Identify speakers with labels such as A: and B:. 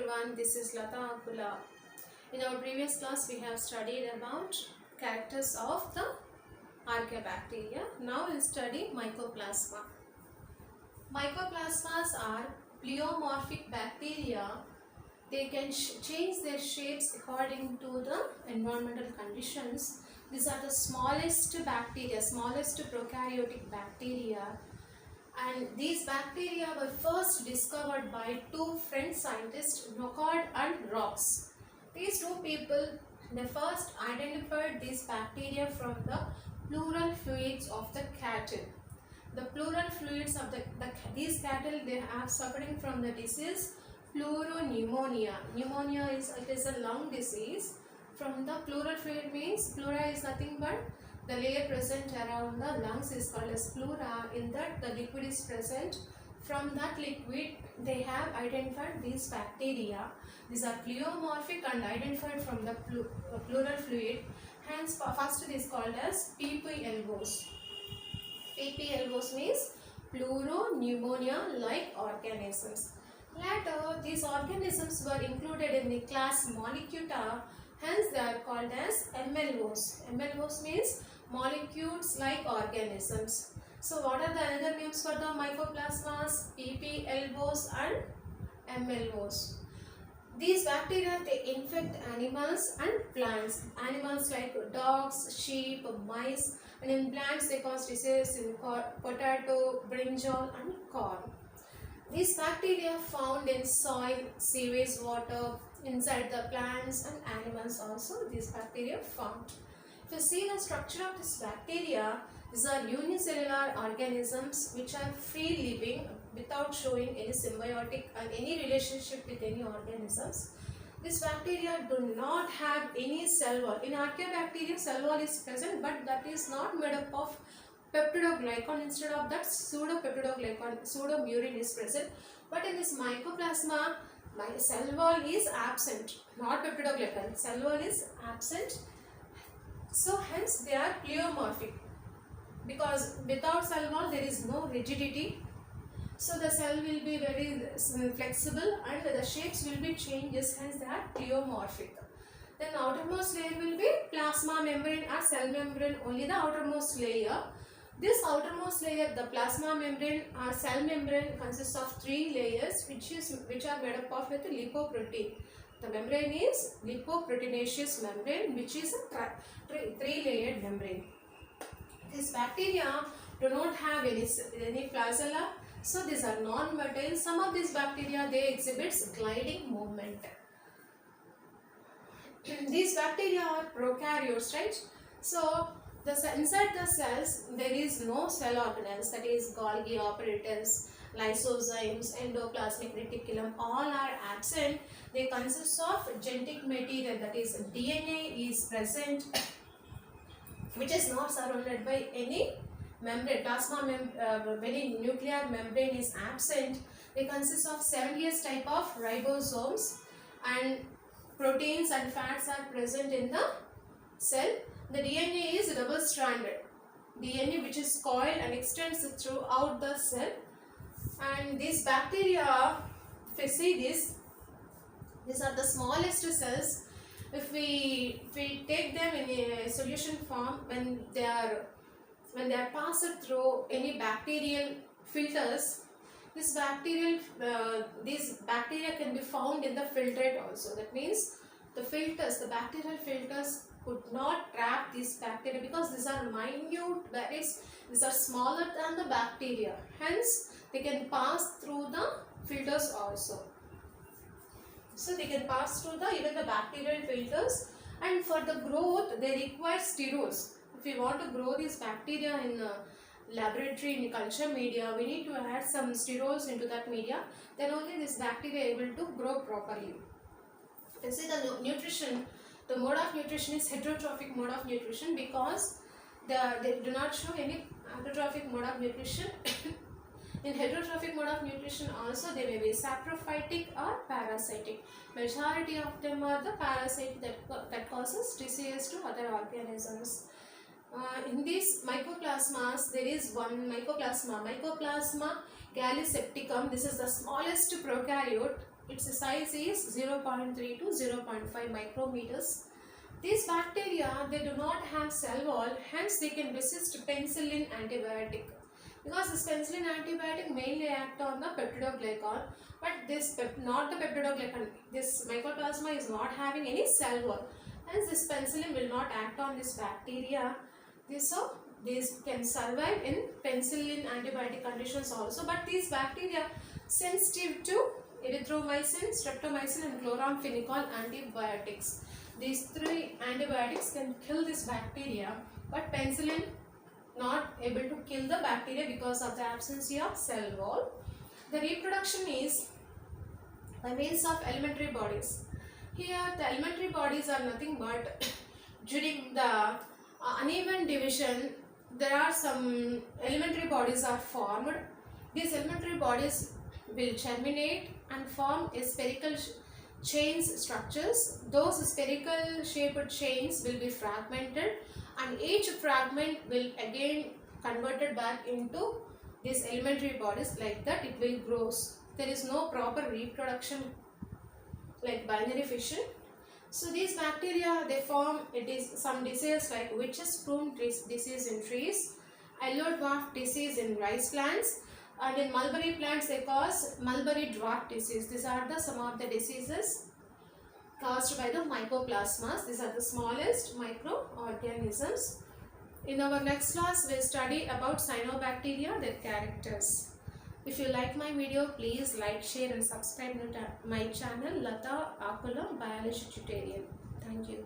A: everyone, this is Lata Akula. In our previous class, we have studied about characters of the archaebacteria. Now we'll study Mycoplasma. Mycoplasmas are pleomorphic bacteria. They can change their shapes according to the environmental conditions. These are the smallest bacteria, smallest prokaryotic bacteria. And these bacteria were first discovered by two French scientists, Nocard and Rox. These two people, they first identified these bacteria from the pleural fluids of the cattle. The pleural fluids of these cattle, they are suffering from the disease pleuropneumonia. Pneumonia is a lung disease. From the pleural fluid means pleura is nothing but the layer present around the lungs is called as pleura. In that the liquid is present. From that liquid they have identified these bacteria. These are pleomorphic and identified from the pleural fluid. Hence first it is called as PP elbows. PP elbows means pleuropneumonia like organisms. Later these organisms were included in the class Mollicuta. Hence they are called as MLOs. MLOs means molecules like organisms. So what are the other names for the mycoplasmas? PP elbows and MLOs. These bacteria, they infect animals and plants. Animals like dogs, sheep, mice, and in plants they cause disease in potato, brinjal and corn. These bacteria found in soil, sewage water, inside the plants and animals also these bacteria found. If you see the structure of this bacteria, these are unicellular organisms which are free living without showing any symbiotic and any relationship with any organisms. These bacteria do not have any cell wall. In archaeobacteria, cell wall is present, but that is not made up of peptidoglycan. Instead of that, pseudopeptidoglycan, pseudomurin is present. But in this mycoplasma, cell wall is absent, not peptidoglycan. Cell wall is absent. So hence they are pleomorphic, because without cell wall there is no rigidity. So the cell will be very flexible and the shapes will be changes. Hence they are pleomorphic. Then outermost layer will be plasma membrane or cell membrane, only the outermost layer. This outermost layer, the plasma membrane or cell membrane, consists of three layers which are made up of with lipoprotein. The membrane is lipoproteinaceous membrane, which is a three-layered membrane. These bacteria do not have any flagella, so these are non-motile. Some of these bacteria, they exhibit gliding movement. These bacteria are prokaryotes, right? So inside the cells there is no cell organelles, that is Golgi apparatus, lysozymes, endoplasmic reticulum, all are absent. They consist of genetic material, that is DNA is present, which is not surrounded by any membrane. Very nuclear membrane is absent. They consist of 70s type of ribosomes, and proteins and fats are present in the cell. The DNA is double-stranded DNA, which is coiled and extends throughout the cell. And these bacteria, if you see these are the smallest cells. If we take them in a solution form, when they are passed through any bacterial filters, these bacteria can be found in the filtrate also. That means the bacterial filters could not trap these bacteria, because these are minute, that is, these are smaller than the bacteria. Hence, they can pass through the filters also. So they can pass through even the bacterial filters, and for the growth they require sterols. If we want to grow these bacteria in laboratory, in culture media, we need to add some sterols into that media. Then only this bacteria able to grow properly. You see the nutrition. The mode of nutrition is heterotrophic mode of nutrition, because they do not show any autotrophic mode of nutrition. In heterotrophic mode of nutrition also they may be saprophytic or parasitic. Majority of them are the parasite that causes disease to other organisms. In these mycoplasmas, there is one Mycoplasma gallisepticum. This is the smallest prokaryote. its size is 0.3 to 0.5 micrometers. These bacteria, they do not have cell wall, hence they can resist penicillin antibiotic. Because this penicillin antibiotic mainly act on the peptidoglycan, but this not the peptidoglycan. This mycoplasma is not having any cell wall, hence this penicillin will not act on this bacteria. These can survive in penicillin antibiotic conditions also, but these bacteria sensitive to erythromycin, streptomycin and chloramphenicol antibiotics. These three antibiotics can kill this bacteria, but penicillin not able to kill the bacteria because of the absence of cell wall. The reproduction is by means of elementary bodies. Here the elementary bodies are nothing but during the uneven division, there are some elementary bodies are formed. These elementary bodies will germinate and form a spherical chains structures. Those spherical shaped chains will be fragmented, and each fragment will again converted back into these elementary bodies. Like that it will grow. There is no proper reproduction like binary fission. So these bacteria, they form some disease like witch's plume disease in trees, yellow dwarf disease in rice plants, and in mulberry plants they cause mulberry dwarf disease. These are some of the diseases caused by the mycoplasmas. These are the smallest microorganisms. In our next class, we will study about cyanobacteria, their characters. If you like my video, please like, share and subscribe to my channel Lata Akula Biology Tutorial. Thank you.